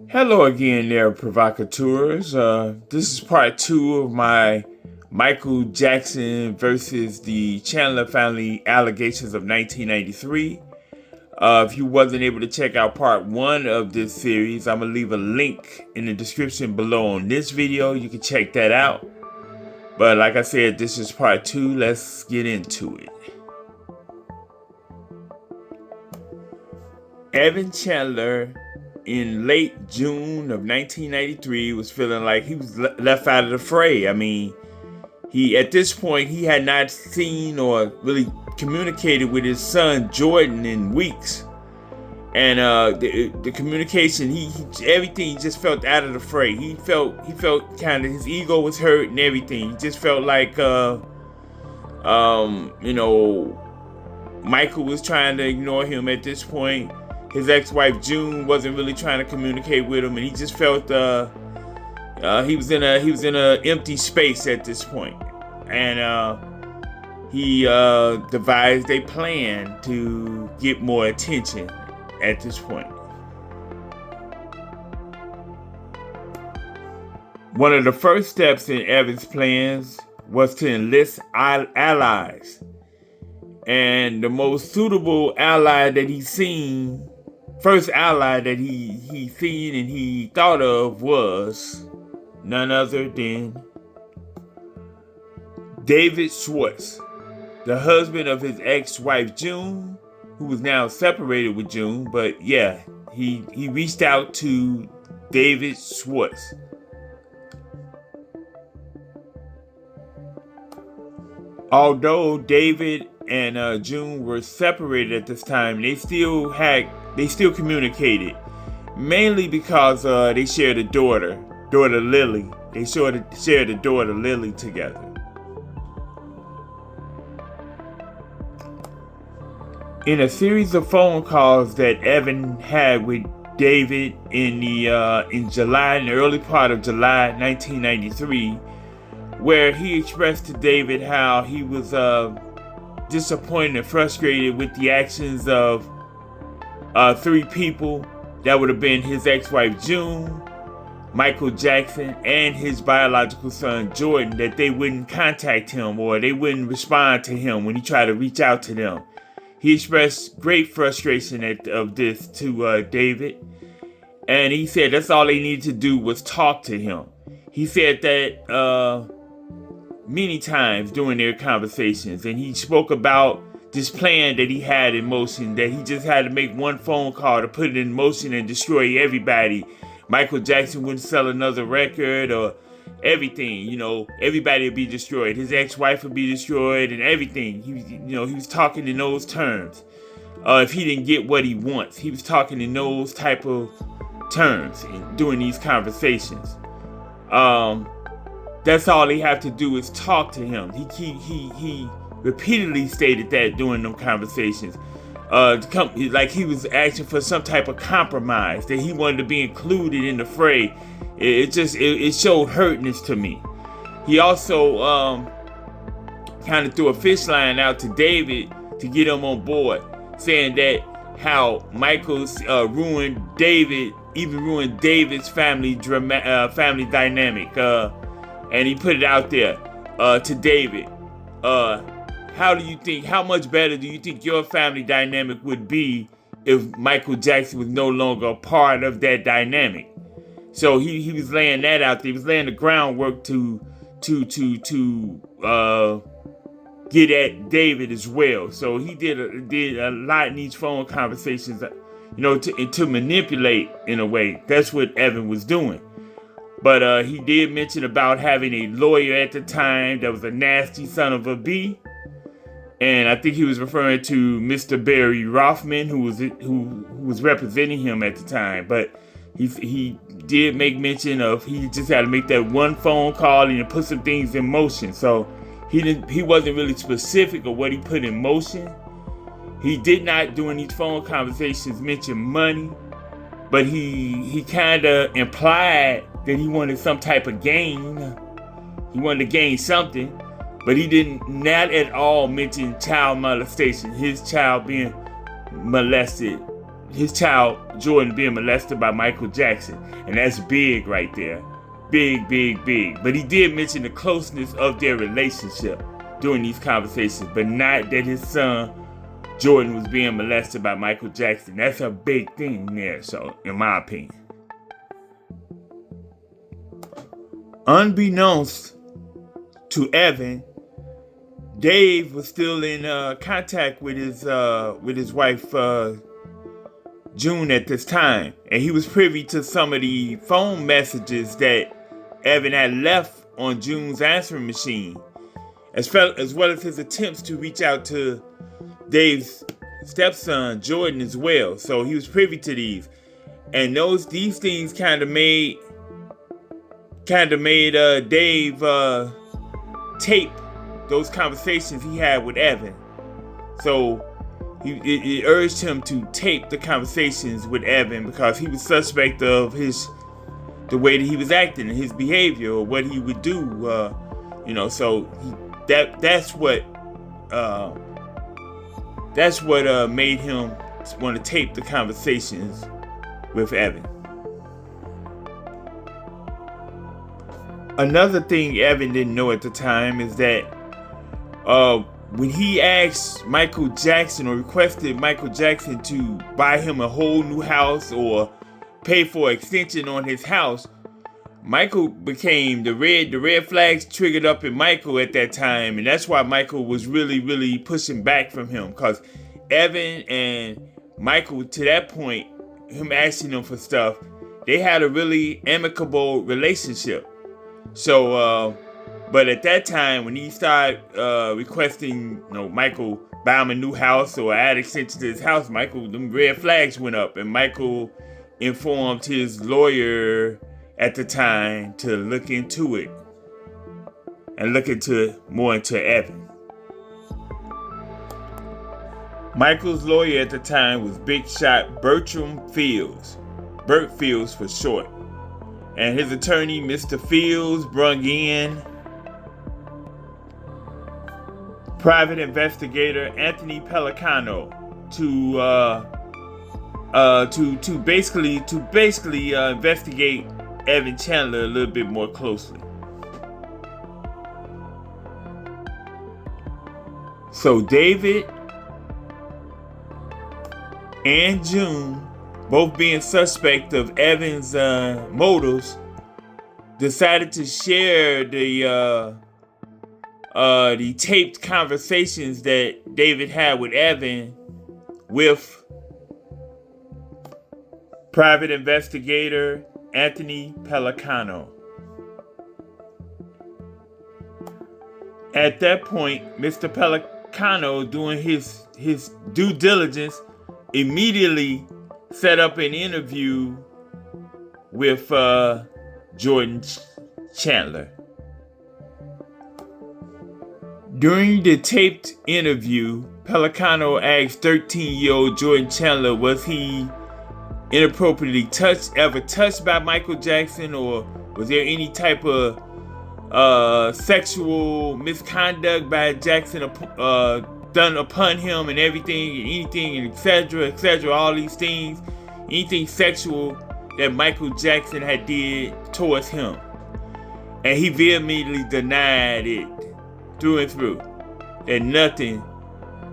Hello again there, provocateurs. This is part two of my Michael Jackson versus the Chandler family allegations of 1993. If you wasn't able to check out part one of this series, I'm going to leave a link in the description below on this video. You can check that out. But like I said, this is part two. Let's get into it. Evan Chandler in late June of 1993 was feeling like he was left out of the fray. I mean, at this point, he had not seen or really communicated with his son Jordan in weeks. And the communication, everything, he just felt out of the fray. He felt kind of, his ego was hurt and everything. He just felt like, Michael was trying to ignore him at this point. His ex-wife June wasn't really trying to communicate with him, and he just felt he was in a empty space at this point. And he devised a plan to get more attention at this point. One of the first steps in Evan's plans was to enlist allies. And the most suitable ally that he seen, first ally that he seen and he thought of, was none other than David Schwartz, the husband of his ex-wife June, who was now separated with June. But yeah, he reached out to David Schwartz. Although David and June were separated at this time, they still communicated, mainly because they shared a daughter Lily. They shared a daughter Lily together. In a series of phone calls that Evan had with David in the early part of July 1993, where he expressed to David how he was disappointed and frustrated with the actions of three people. That would have been his ex-wife June, Michael Jackson, and his biological son Jordan, that they wouldn't contact him or they wouldn't respond to him when he tried to reach out to them. He expressed great frustration of this to David, and he said that's all they needed to do was talk to him. He said that many times during their conversations, and he spoke about this plan that he had in motion, that he just had to make one phone call to put it in motion and destroy everybody. Michael Jackson wouldn't sell another record or everything, everybody would be destroyed. His ex-wife would be destroyed and everything. He was talking in those terms. If he didn't get what he wants, he was talking in those type of terms during these conversations. That's all they have to do is talk to him. He repeatedly stated that during them conversations. Like he was asking for some type of compromise, that he wanted to be included in the fray. It showed hurtness to me. He also kind of threw a fish line out to David to get him on board, saying that how Michael's ruined David's family dynamic. And he put it out there to David. How much better do you think your family dynamic would be if Michael Jackson was no longer a part of that dynamic? So he was laying that out there. He was laying the groundwork to get at David as well. So he did a lot in these phone conversations, to manipulate in a way. That's what Evan was doing. But he did mention about having a lawyer at the time that was a nasty son of a bee. And I think he was referring to Mr. Barry Rothman, who was representing him at the time. But he did make mention of he just had to make that one phone call and put some things in motion. So he wasn't really specific of what he put in motion. He did not, during these phone conversations, mention money. But he kind of implied that he wanted some type of gain. He wanted to gain something, but he didn't not at all mention child molestation, his child being molested his child Jordan being molested by Michael Jackson. And that's big right there. Big, big, big. But he did mention the closeness of their relationship during these conversations, but not that his son Jordan was being molested by Michael Jackson. That's a big thing there, so in my opinion. Unbeknownst to Evan, Dave was still in contact with his wife June at this time, and he was privy to some of the phone messages that Evan had left on June's answering machine, as well as his attempts to reach out to Dave's stepson Jordan as well. So he was privy to these, and these things kind of made Dave tape those conversations he had with Evan. So it urged him to tape the conversations with Evan because he was suspect of the way that he was acting and his behavior or what he would do. So that's what made him want to tape the conversations with Evan. Another thing Evan didn't know at the time is that when he asked Michael Jackson or requested Michael Jackson to buy him a whole new house or pay for an extension on his house, Michael became the red flags triggered up in Michael at that time, and that's why Michael was really, really pushing back from him, because Evan and Michael, to that point, him asking him for stuff, they had a really amicable relationship. So, but at that time, when he started requesting, Michael buy him a new house or add extension to his house, them red flags went up, and Michael informed his lawyer at the time to look into it and look more into Evan. Michael's lawyer at the time was big shot Bertram Fields, Bert Fields for short. And his attorney, Mr. Fields, brung in private investigator Anthony Pellicano to basically investigate Evan Chandler a little bit more closely. So David and June, both being suspect of Evan's motives, decided to share the taped conversations that David had with Evan with private investigator Anthony Pellicano. At that point, Mr. Pellicano, doing his due diligence, immediately set up an interview with Jordan Chandler. During the taped interview, Pellicano asked 13-year-old Jordan Chandler, was he inappropriately touched by Michael Jackson, or was there any type of sexual misconduct by Jackson done upon him and everything, and anything, etc., all these things, anything sexual that Michael Jackson had did towards him. And he vehemently denied it through and through, that nothing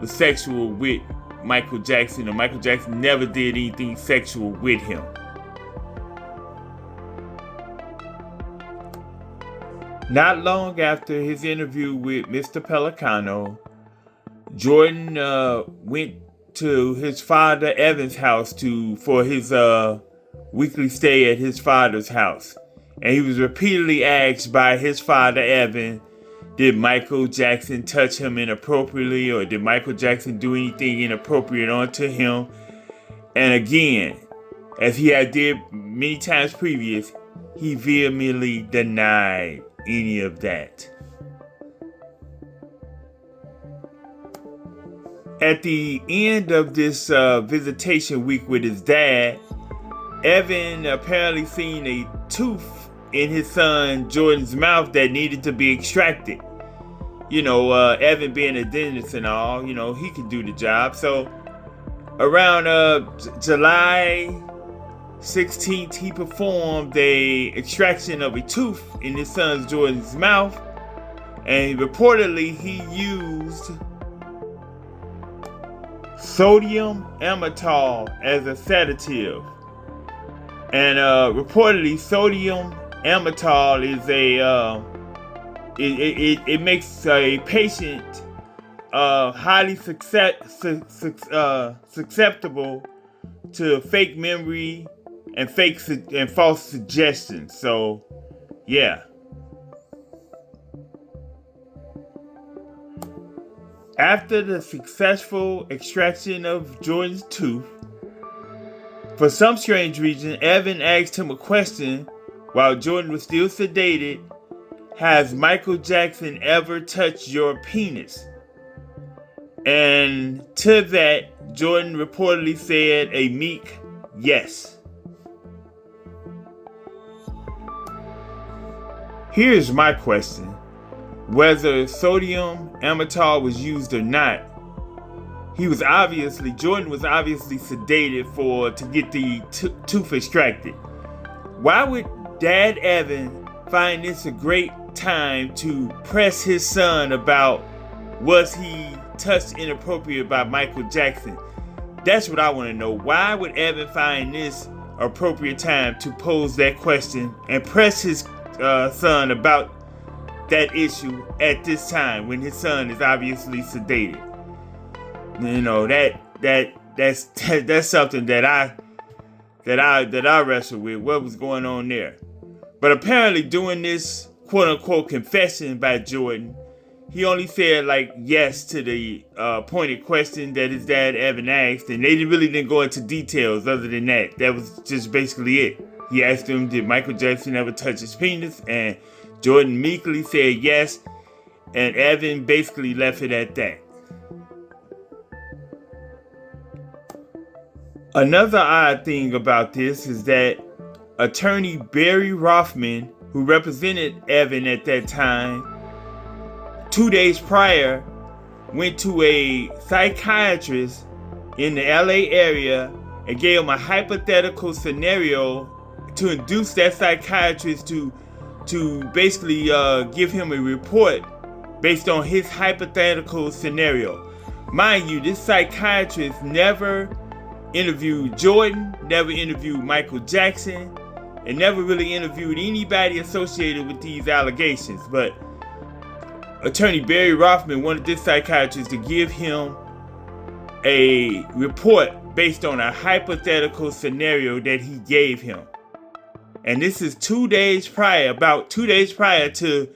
was sexual with Michael Jackson, or Michael Jackson never did anything sexual with him. Not long after his interview with Mr. Pellicano, Jordan went to his father Evan's house for his weekly stay at his father's house. And he was repeatedly asked by his father Evan, did Michael Jackson touch him inappropriately, or did Michael Jackson do anything inappropriate onto him? And again, as he had did many times previous, he vehemently denied any of that. At the end of this visitation week with his dad, Evan apparently seen a tooth in his son Jordan's mouth that needed to be extracted. Evan being a dentist and all, he could do the job. So Around July 16th, he performed a extraction of a tooth in his son Jordan's mouth, and reportedly he used sodium amytal as a sedative. And reportedly, sodium amytal is it makes a patient highly susceptible to fake memory and false suggestions. So, yeah. After the successful extraction of Jordan's tooth, for some strange reason, Evan asked him a question while Jordan was still sedated. Has Michael Jackson ever touched your penis? And to that, Jordan reportedly said a meek yes. Here's my question. Whether sodium amytal was used or not, Jordan was obviously sedated to get the tooth extracted. Why would Dad Evan find this a great time to press his son about was he touched inappropriate by Michael Jackson? That's what I want to know. Why would Evan find this appropriate time to pose that question and press his son about that issue at this time when his son is obviously sedated? You know, that's something that I wrestle with. What was going on there? But apparently, during this quote unquote confession by Jordan, he only said like yes to the pointed question that his dad Evan asked, and they really didn't go into details other than that. That was just basically it. He asked him, did Michael Jackson ever touch his penis? And Jordan meekly said yes, and Evan basically left it at that. Another odd thing about this is that attorney Barry Rothman, who represented Evan at that time, 2 days prior, went to a psychiatrist in the LA area and gave him a hypothetical scenario to induce that psychiatrist to basically give him a report based on his hypothetical scenario. Mind you, this psychiatrist never interviewed Jordan, never interviewed Michael Jackson, and never really interviewed anybody associated with these allegations. But attorney Barry Rothman wanted this psychiatrist to give him a report based on a hypothetical scenario that he gave him. And this is about 2 days prior to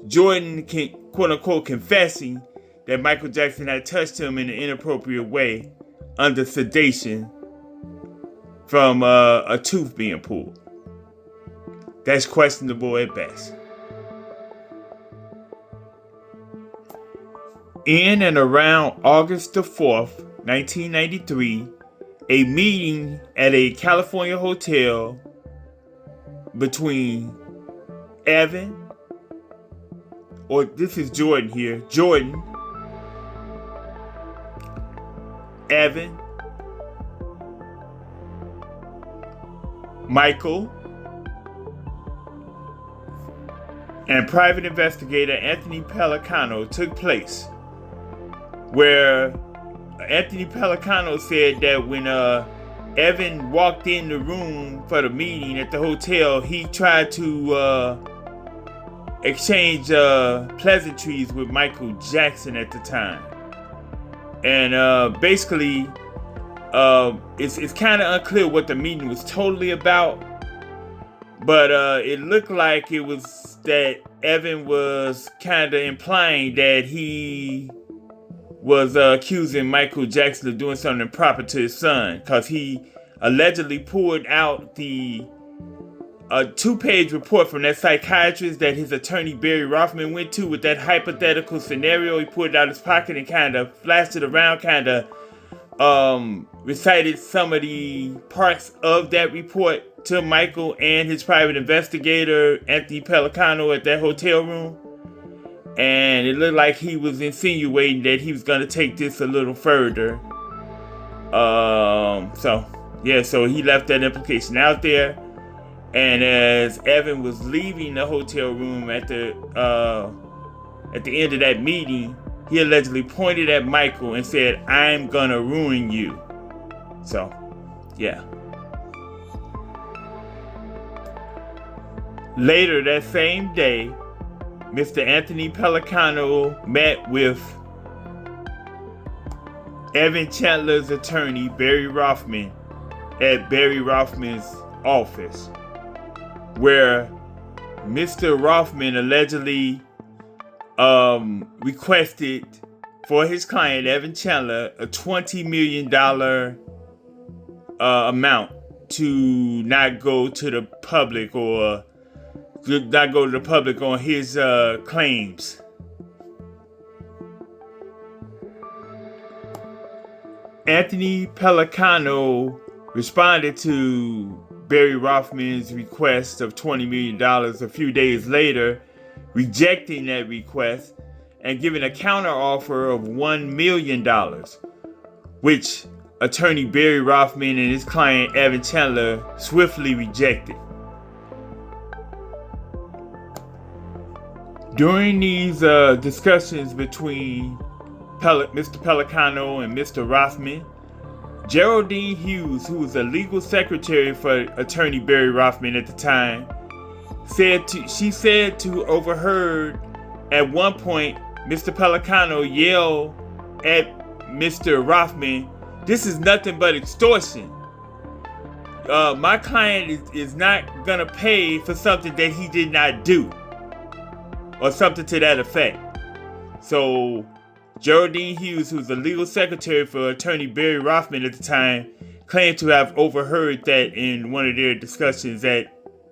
Jordan, quote unquote, confessing that Michael Jackson had touched him in an inappropriate way under sedation from a tooth being pulled. That's questionable at best. In and around August the 4th, 1993, a meeting at a California hotel between Evan, or this is Jordan here, Jordan, Evan, Michael, and private investigator Anthony Pellicano took place, where Anthony Pellicano said that when Evan walked in the room for the meeting at the hotel, he tried to exchange pleasantries with Michael Jackson at the time. And basically, it's kind of unclear what the meeting was totally about, but it looked like it was that Evan was kind of implying that he was accusing Michael Jackson of doing something improper to his son, because he allegedly pulled out the 2-page report from that psychiatrist that his attorney Barry Rothman went to with that hypothetical scenario. He pulled it out of his pocket and kind of flashed it around, kind of recited some of the parts of that report to Michael and his private investigator Anthony Pellicano at that hotel room. And it looked like he was insinuating that he was going to take this a little further So he left that implication out there. And as Evan was leaving the hotel room at the end of that meeting, he allegedly pointed at Michael and said, "I'm gonna ruin you." So, yeah. Later that same day, Mr. Anthony Pellicano met with Evan Chandler's attorney, Barry Rothman, at Barry Rothman's office, where Mr. Rothman allegedly requested for his client, Evan Chandler, a $20 million amount to not go to the public on his claims. Anthony Pellicano responded to Barry Rothman's request of $20 million a few days later, rejecting that request and giving a counteroffer of $1 million, which attorney Barry Rothman and his client Evan Chandler swiftly rejected. During these discussions between Mr. Pellicano and Mr. Rothman, Geraldine Hughes, who was the legal secretary for attorney Barry Rothman at the time, said to overheard at one point Mr. Pellicano yell at Mr. Rothman, "This is nothing but extortion. My client is not gonna pay for something that he did not do," or something to that effect. So Geraldine Hughes, who's the legal secretary for attorney Barry Rothman at the time, claimed to have overheard that in one of their discussions at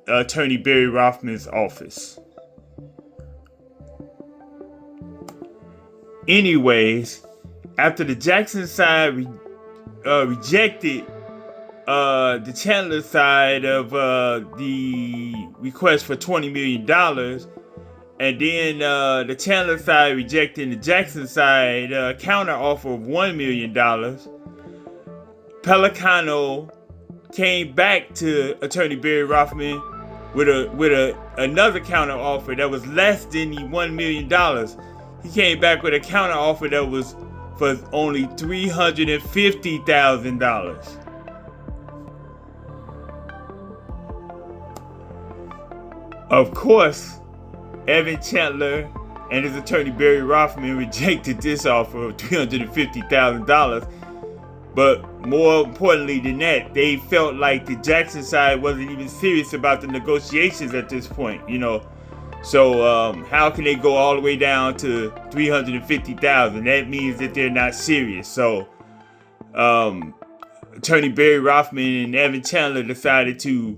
attorney Barry Rothman's office. Anyways, after the Jackson side rejected the Chandler side of the request for $20 million, and then the Chandler side rejecting the Jackson side counter offer of $1 million, Pellicano came back to attorney Barry Rothman with another counter offer that was less than the $1 million. He came back with a counter offer that was for only $350,000. Of course, Evan Chandler and his attorney Barry Rothman rejected this offer of $350,000. But more importantly than that, they felt like the Jackson side wasn't even serious about the negotiations at this point, So how can they go all the way down to $350,000? That means that they're not serious. So attorney Barry Rothman and Evan Chandler decided to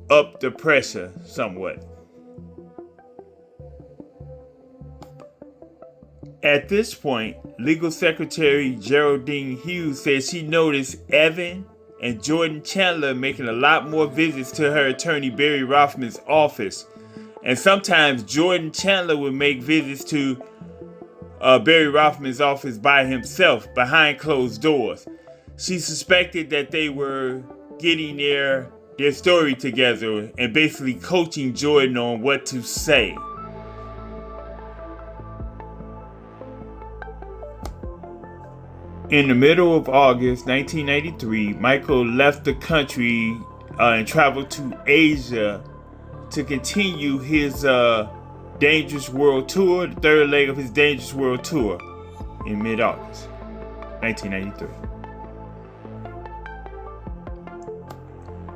up the pressure somewhat. At this point, legal secretary Geraldine Hughes said she noticed Evan and Jordan Chandler making a lot more visits to her attorney Barry Rothman's office. And sometimes Jordan Chandler would make visits to Barry Rothman's office by himself, behind closed doors. She suspected that they were getting their story together and basically coaching Jordan on what to say. In the middle of August 1993, Michael left the country and traveled to Asia to continue his Dangerous World Tour, the third leg of his Dangerous World Tour, in mid-August 1993.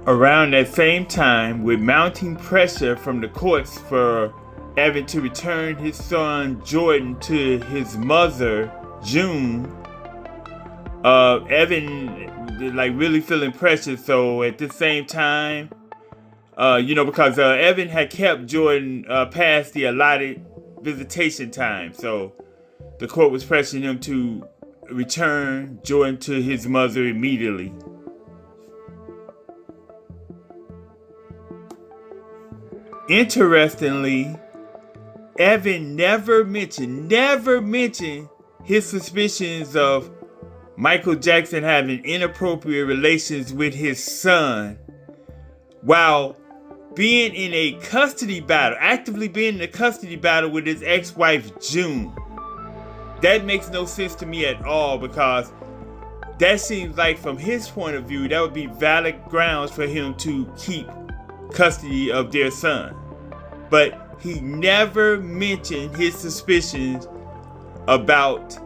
Around that same time, with mounting pressure from the courts for Evan to return his son Jordan to his mother, June, Evan really feeling pressure. So at the same time, because Evan had kept Jordan past the allotted visitation time, so the court was pressuring him to return Jordan to his mother immediately. Interestingly, Evan never mentioned his suspicions of Michael Jackson having inappropriate relations with his son while being in a custody battle, actively being in a custody battle with his ex-wife June. That makes no sense to me at all, because that seems like, from his point of view, that would be valid grounds for him to keep custody of their son. But he never mentioned his suspicions about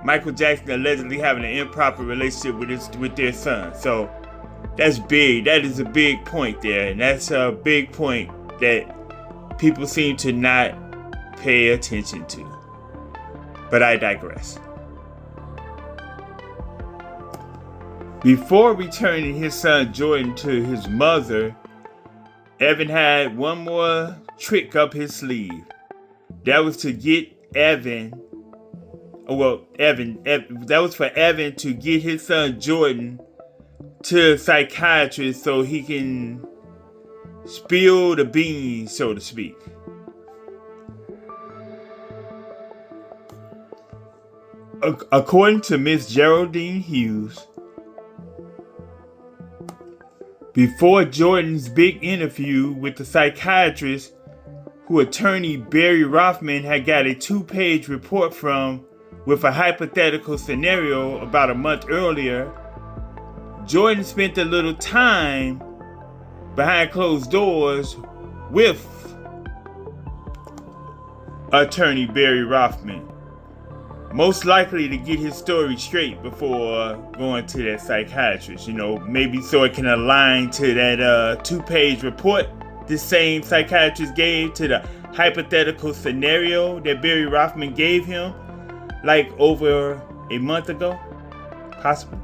Michael Jackson allegedly having an improper relationship with their son. So that's big. That is a big point there. And that's a big point that people seem to not pay attention to. But I digress. Before returning his son Jordan to his mother, Evan had one more trick up his sleeve. That was to get that was for Evan to get his son Jordan to a psychiatrist so he can spill the beans, so to speak. According to Miss Geraldine Hughes, before Jordan's big interview with the psychiatrist, who attorney Barry Rothman had got a 2-page report from with a hypothetical scenario about a month earlier, Jordan spent a little time behind closed doors with attorney Barry Rothman, most likely to get his story straight before going to that psychiatrist, maybe so it can align to that 2-page report the same psychiatrist gave to the hypothetical scenario that Barry Rothman gave him like over a month ago, possibly.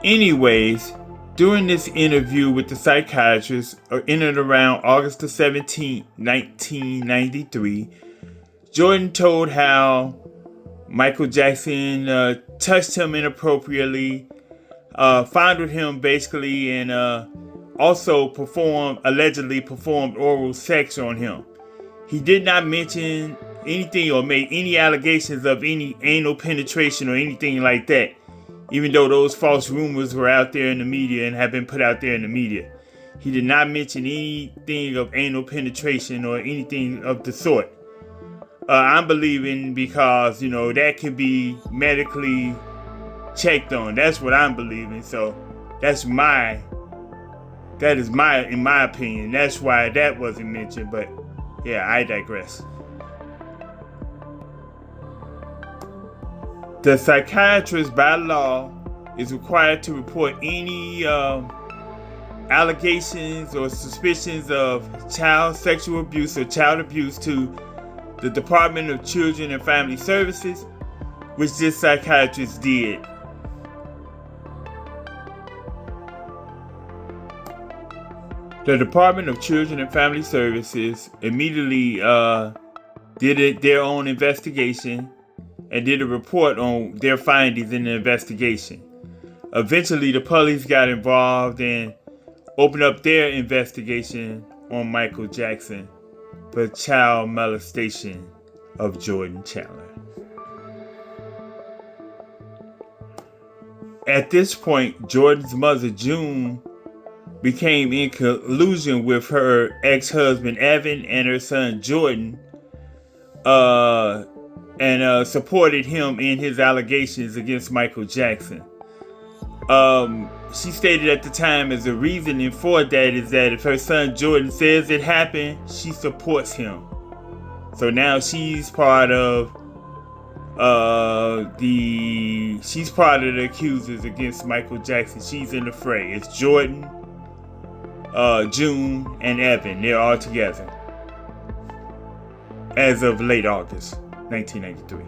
Anyways, during this interview with the psychiatrist, in and around August the 17th, 1993, Jordan told how Michael Jackson touched him inappropriately, fondled him basically, and also allegedly performed oral sex on him. He did not mention anything or make any allegations of any anal penetration or anything like that, even though those false rumors were out there in the media and have been put out there in the media. He did not mention anything of anal penetration or anything of the sort. I'm believing because, that could be medically checked on. That's what I'm believing. So that is in my opinion, that's why that wasn't mentioned. But yeah, I digress. The psychiatrist, by law, is required to report any allegations or suspicions of child sexual abuse or child abuse to the Department of Children and Family Services, which this psychiatrist did. The Department of Children and Family Services immediately did their own investigation and did a report on their findings in the investigation. Eventually, the police got involved and opened up their investigation on Michael Jackson for child molestation of Jordan Chandler. At this point, Jordan's mother, June, became in collusion with her ex-husband, Evan, and her son, Jordan, and supported him in his allegations against Michael Jackson. She stated at the time as a reasoning for that is that if her son Jordan says it happened, she supports him. So now she's part of the accusers against Michael Jackson. She's in the fray. It's Jordan, June, and Evan. They're all together as of late August 1993.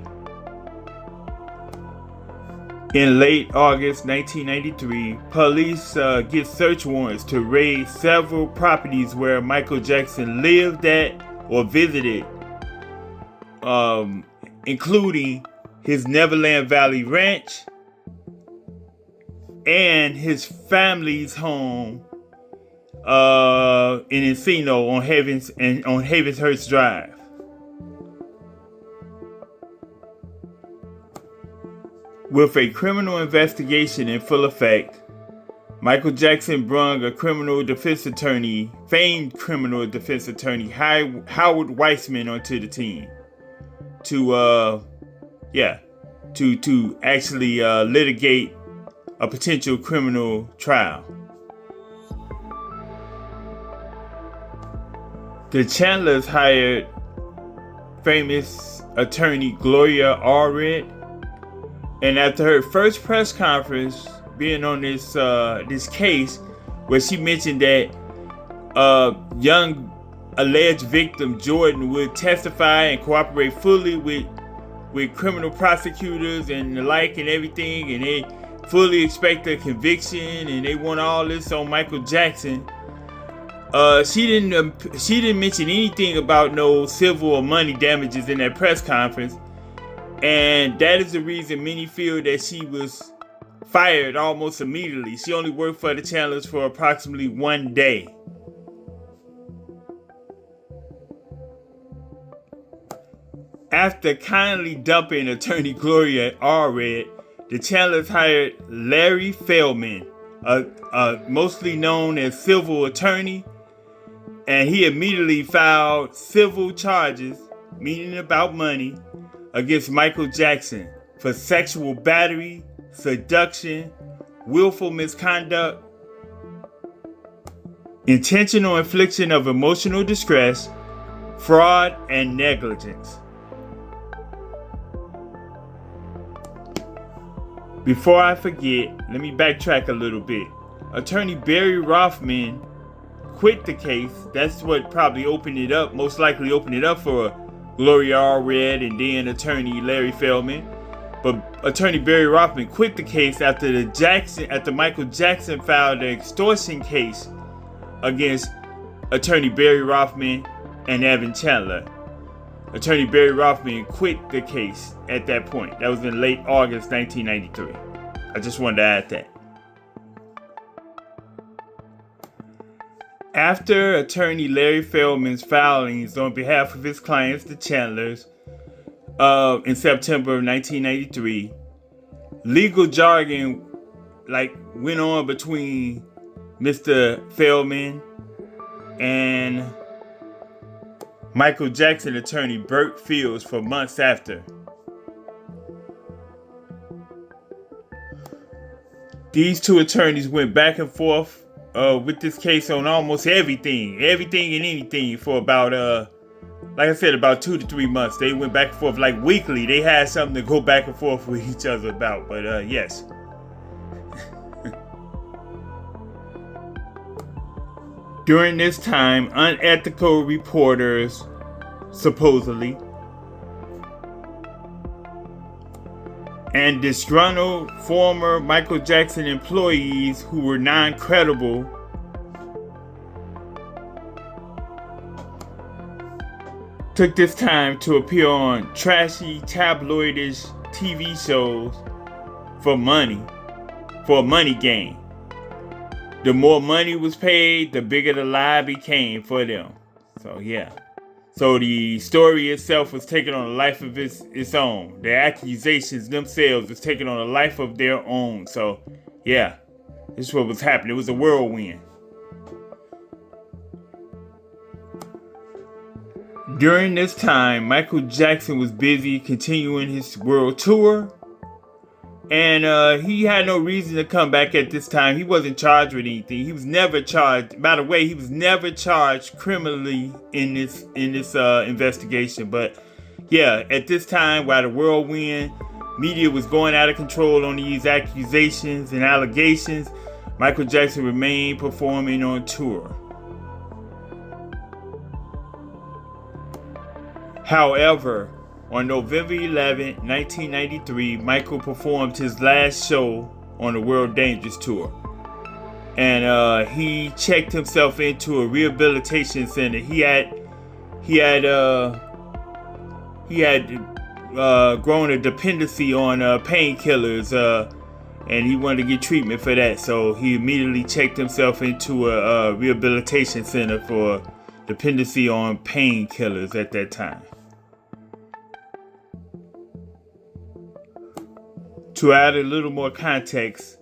In late August 1993, police get search warrants to raid several properties where Michael Jackson lived at or visited, including his Neverland Valley Ranch and his family's home in Encino on Havenshurst Drive. With a criminal investigation in full effect, Michael Jackson brung a famed criminal defense attorney, Howard Weissman, onto the team to actually litigate a potential criminal trial. The Chandlers hired famous attorney Gloria Allred, and after her first press conference being on this case, where she mentioned that young alleged victim Jordan would testify and cooperate fully with criminal prosecutors and the like and everything, and they fully expect a conviction and they want all this on Michael Jackson. She didn't mention anything about no civil or money damages in that press conference, and that is the reason many feel that she was fired almost immediately. She only worked for the Chandlers for approximately 1 day. After kindly dumping attorney Gloria Allred, the Chandlers hired Larry Feldman, mostly known as civil attorney, and he immediately filed civil charges, meaning about money, against Michael Jackson for sexual battery, seduction, willful misconduct, intentional infliction of emotional distress, fraud, and negligence. Before I forget, let me backtrack a little bit. Attorney Barry Rothman quit the case. That's what probably most likely opened it up for Gloria Allred and then attorney Larry Feldman. But attorney Barry Rothman quit the case after Michael Jackson filed an extortion case against attorney Barry Rothman and Evan Chandler. Attorney Barry Rothman quit the case at that point. That was in late August 1993. I just wanted to add that. After attorney Larry Feldman's filings on behalf of his clients, the Chandlers, in September of 1993, legal jargon went on between Mr. Feldman and Michael Jackson attorney Burt Fields for months after. These two attorneys went back and forth with this case on almost everything and anything for about, like I said, about 2 to 3 months. They went back and forth weekly. They had something to go back and forth with each other about, but yes. During this time, unethical reporters, supposedly, and disgruntled former Michael Jackson employees who were non-credible took this time to appear on trashy, tabloidish TV shows for a money gain. The more money was paid, the bigger the lie became for them. So yeah. So the story itself was taking on a life of its own. The accusations themselves was taking on a life of their own. So yeah, this is what was happening. It was a whirlwind. During this time, Michael Jackson was busy continuing his world tour. And he had no reason to come back at this time. He wasn't charged with anything. He was never charged. By the way, he was never charged criminally in this investigation. But yeah, at this time, while the whirlwind media was going out of control on these accusations and allegations, Michael Jackson remained performing on tour. However, on November 11, 1993, Michael performed his last show on the World Dangerous Tour. And he checked himself into a rehabilitation center. He had grown a dependency on painkillers, and he wanted to get treatment for that. So he immediately checked himself into a rehabilitation center for dependency on painkillers at that time. To add a little more context,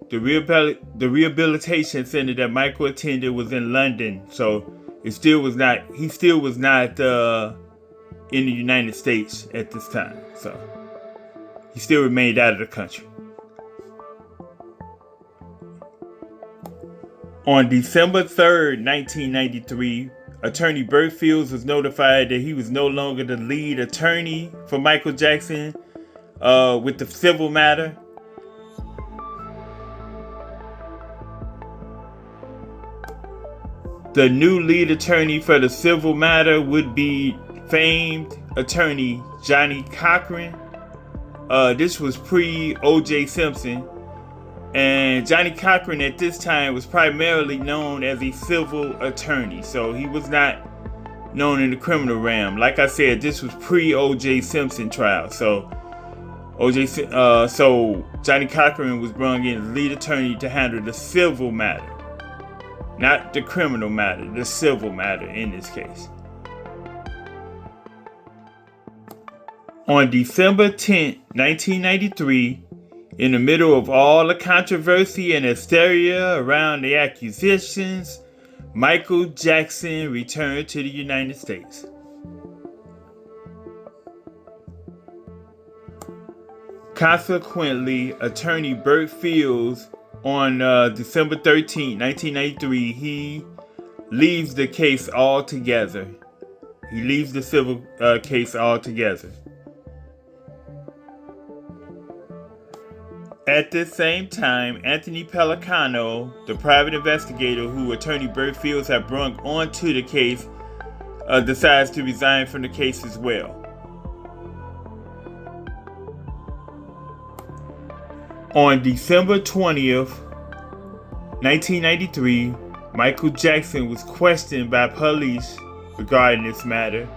the rehabilitation center that Michael attended was in London, so he still was not in the United States at this time. So he still remained out of the country. On December 3rd, 1993, attorney Bert Fields was notified that he was no longer the lead attorney for Michael Jackson with the civil matter. The new lead attorney for the civil matter would be famed attorney Johnny Cochran. This was pre-O.J. Simpson. And Johnny Cochran at this time was primarily known as a civil attorney, so he was not known in the criminal realm. Like I said, this was pre-O.J. Simpson trial, so Johnny Cochran was brought in as lead attorney to handle the civil matter, not the criminal matter, the civil matter in this case. On December 10th, 1993, in the middle of all the controversy and hysteria around the accusations, Michael Jackson returned to the United States. Consequently, attorney Bert Fields, on December 13, 1993, he leaves the case altogether. He leaves the civil case altogether. At the same time, Anthony Pellicano, the private investigator who attorney Bert Fields had brought onto the case, decides to resign from the case as well. On December 20th, 1993, Michael Jackson was questioned by police regarding this matter,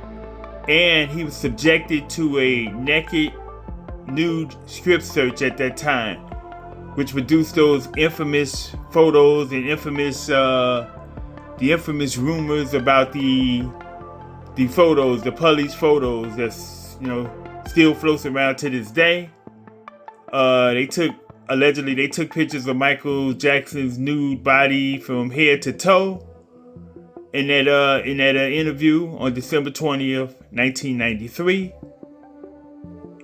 and he was subjected to a nude strip search at that time, which produced those infamous photos and the infamous rumors about the photos, the police photos that's still floats around to this day. Allegedly they took pictures of Michael Jackson's nude body from head to toe in that interview on December 20th, 1993.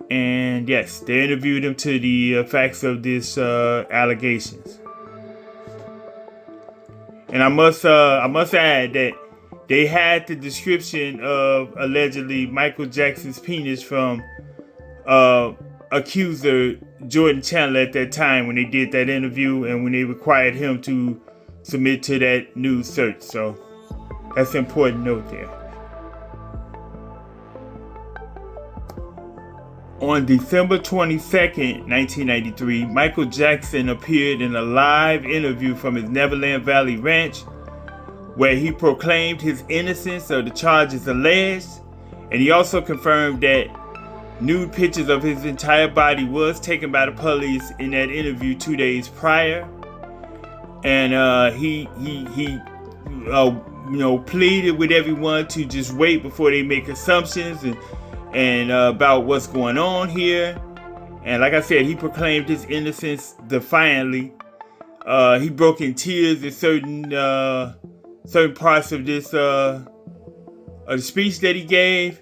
And yes, they interviewed him to the facts of this allegations. And I must add that they had the description of allegedly Michael Jackson's penis from accuser Jordan Chandler at that time when they did that interview and when they required him to submit to that news search. So that's an important note there. On December 22nd, 1993, Michael Jackson appeared in a live interview from his Neverland Valley ranch where he proclaimed his innocence of the charges alleged, and he also confirmed that nude pictures of his entire body was taken by the police in that interview 2 days prior. And he pleaded with everyone to just wait before they make assumptions and about what's going on here. And like I said, he proclaimed his innocence defiantly. He broke in tears at certain parts of this of the speech that he gave,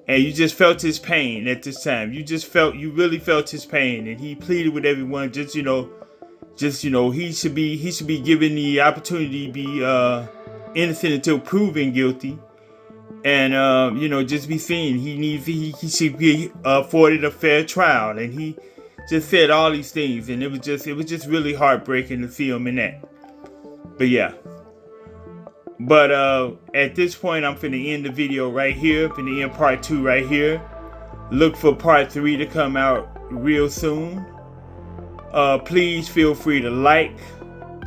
and you just felt his pain at this time. You really felt his pain, and he pleaded with everyone he should be given the opportunity to be innocent until proven guilty. And just be seen. He should be afforded a fair trial, and he just said all these things, and it was just really heartbreaking to see him in that. But yeah. But at this point, I'm finna end the video right here. Finna end part 2 right here. Look for part 3 to come out real soon. Please feel free to like,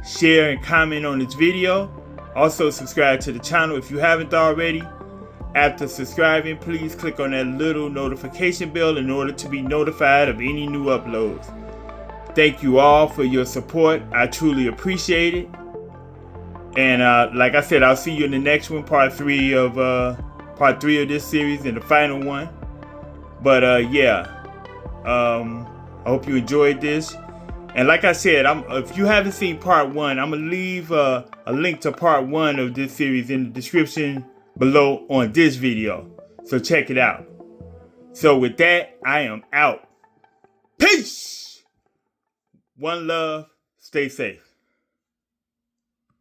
share, and comment on this video. Also, subscribe to the channel if you haven't already. After subscribing, please click on that little notification bell in order to be notified of any new uploads. Thank you all for your support. I truly appreciate it. And like I said, I'll see you in the next one, part 3 of this series and the final one. But I hope you enjoyed this. And like I said, if you haven't seen part 1, I'm going to leave a link to part 1 of this series in the description below on this video. So check it out. So with that, I am out. Peace! One love. Stay safe.